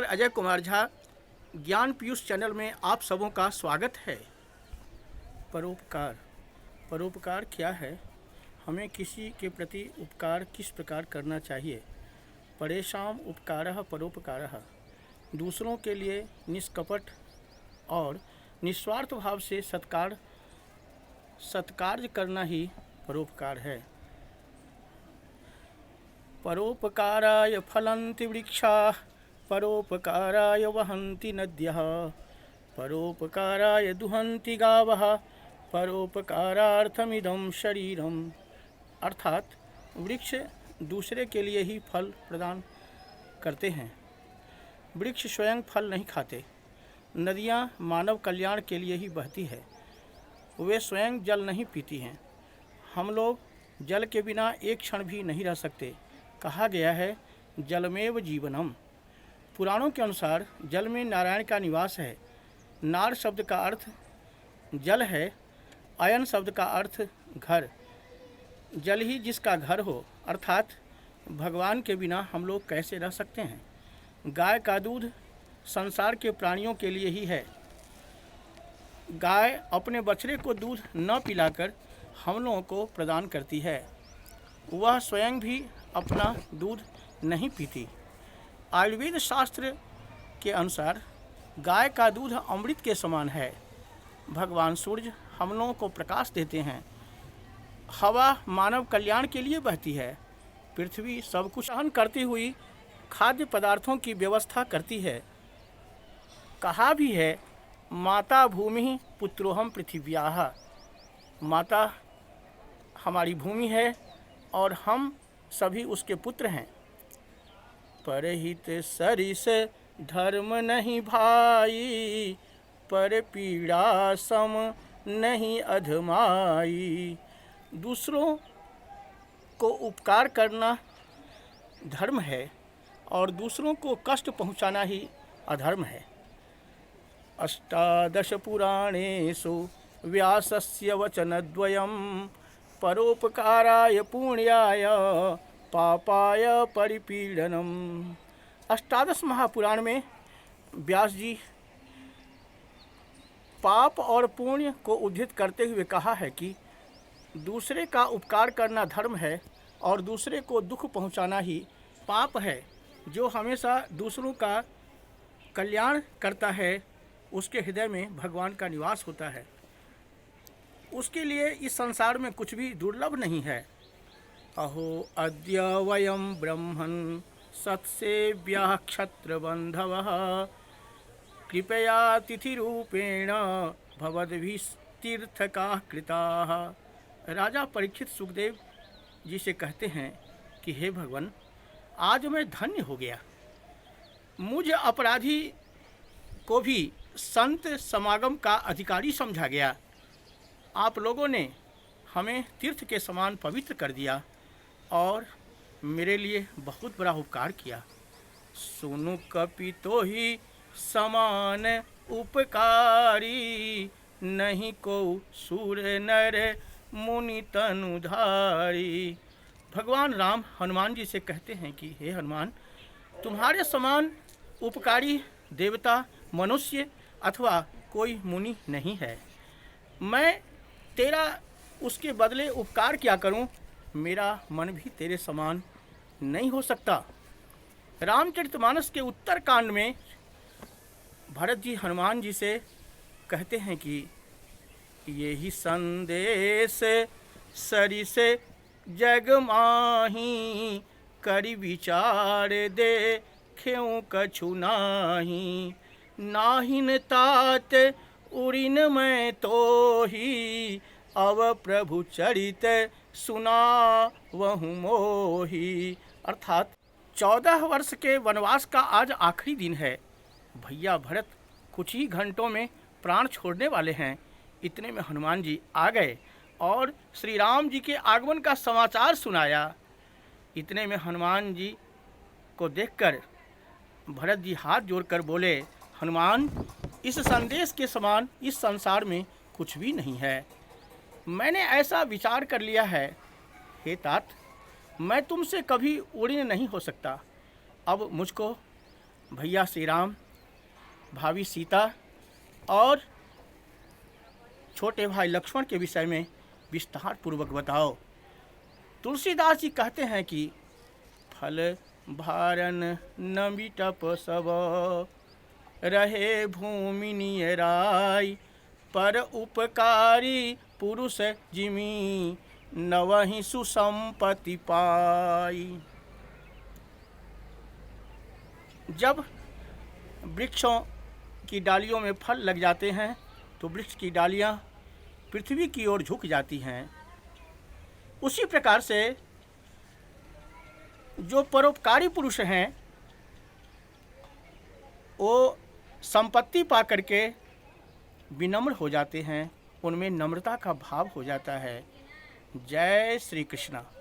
अजय कुमार झा ज्ञान पीयूष चैनल में आप सबों का स्वागत है। परोपकार क्या है? हमें किसी के प्रति उपकार किस प्रकार करना चाहिए? परेषां उपकारः परोपकारः। दूसरों के लिए निष्कपट और निस्वार्थ भाव से सत्कार्य करना ही परोपकार है। परोपकाराय फलन्ति वृक्षाः, परोपकाराय वहन्ति नद्यः, परोपकाराय दुहन्ति गावः, परोपकारार्थमिदं शरीरम। अर्थात वृक्ष दूसरे के लिए ही फल प्रदान करते हैं। वृक्ष स्वयं फल नहीं खाते। नदियाँ मानव कल्याण के लिए ही बहती है। वे स्वयं जल नहीं पीती हैं। हम लोग जल के बिना एक क्षण भी नहीं रह सकते। कहा गया है जलमेव जीवनम। पुराणों के अनुसार जल में नारायण का निवास है। नार शब्द का अर्थ जल है। अयन शब्द का अर्थ घर। जल ही जिसका घर हो, अर्थात भगवान के बिना हम लोग कैसे रह सकते हैं। गाय का दूध संसार के प्राणियों के लिए ही है। गाय अपने बछड़े को दूध न पिलाकर हम लोगों को प्रदान करती है। वह स्वयं भी अपना दूध नहीं पीती। आयुर्वेद शास्त्र के अनुसार गाय का दूध अमृत के समान है। भगवान सूर्य हम लोगों को प्रकाश देते हैं। हवा मानव कल्याण के लिए बहती है। पृथ्वी सब कुछ सहन करती हुई खाद्य पदार्थों की व्यवस्था करती है। कहा भी है माता भूमि पुत्रोहम पृथिव्याः। माता हमारी भूमि है और हम सभी उसके पुत्र हैं। परहित सरिस धर्म नहीं भाई, पर पीड़ा सम नहीं अधमाई। दूसरों को उपकार करना धर्म है और दूसरों को कष्ट पहुंचाना ही अधर्म है। अष्टादश पुराणेषु व्यासस्य वचनद्वयं, परोपकाराय पुण्याय पापाय परिपीडनम। अष्टादश महापुराण में व्यास जी पाप और पुण्य को उद्धृत करते हुए कहा है कि दूसरे का उपकार करना धर्म है और दूसरे को दुख पहुंचाना ही पाप है। जो हमेशा दूसरों का कल्याण करता है उसके हृदय में भगवान का निवास होता है। उसके लिए इस संसार में कुछ भी दुर्लभ नहीं है। अहो अद्य वयं ब्रह्मन् सत्सेव्याः क्षत्रबन्धवः, कृपया तिथिरूपेण भवद्भिस्तीर्थकाः कृताः। राजा परीक्षित सुखदेव जी से कहते हैं कि हे भगवान, आज मैं धन्य हो गया। मुझ अपराधी को भी संत समागम का अधिकारी समझा गया। आप लोगों ने हमें तीर्थ के समान पवित्र कर दिया और मेरे लिए बहुत बड़ा उपकार किया। सुनु कपितो ही समान उपकारी, नहीं को सूर नर मुनि तनुधारी। भगवान राम हनुमान जी से कहते हैं कि हे हनुमान, तुम्हारे समान उपकारी देवता, मनुष्य अथवा कोई मुनि नहीं है। मैं तेरा उसके बदले उपकार क्या करूं? मेरा मन भी तेरे समान नहीं हो सकता। रामचरितमानस के उत्तर कांड में भरत जी हनुमान जी से कहते हैं कि ये ही संदेश सरिस जग माही, करि विचार दे क्यों कछु नाही। नाहिन तात उड़िन मैं तो ही, अव प्रभु चरित सुना वहु मोही। अर्थात 14 वर्ष के वनवास का आज आखिरी दिन है। भैया भरत कुछ ही घंटों में प्राण छोड़ने वाले हैं। इतने में हनुमान जी आ गए और श्री राम जी के आगमन का समाचार सुनाया। इतने में हनुमान जी को देखकर भरत जी हाथ जोड़कर बोले, हनुमान, इस संदेश के समान इस संसार में कुछ भी नहीं है। मैंने ऐसा विचार कर लिया है, हे तात, मैं तुमसे कभी उड़ीन नहीं हो सकता। अब मुझको भैया श्री राम, भाभी सीता और छोटे भाई लक्ष्मण के विषय में विस्तार पूर्वक बताओ। तुलसीदास जी कहते हैं कि फल भारन न मिटप सब, रहे भूमि नियराई, पर उपकारी पुरुष जिमी, नवहि सुसंपत्ति पाई। जब वृक्षों की डालियों में फल लग जाते हैं तो वृक्ष की डालियां पृथ्वी की ओर झुक जाती हैं। उसी प्रकार से जो परोपकारी पुरुष हैं वो संपत्ति पा करके विनम्र हो जाते हैं, उनमें नम्रता का भाव हो जाता है। जय श्री कृष्णा।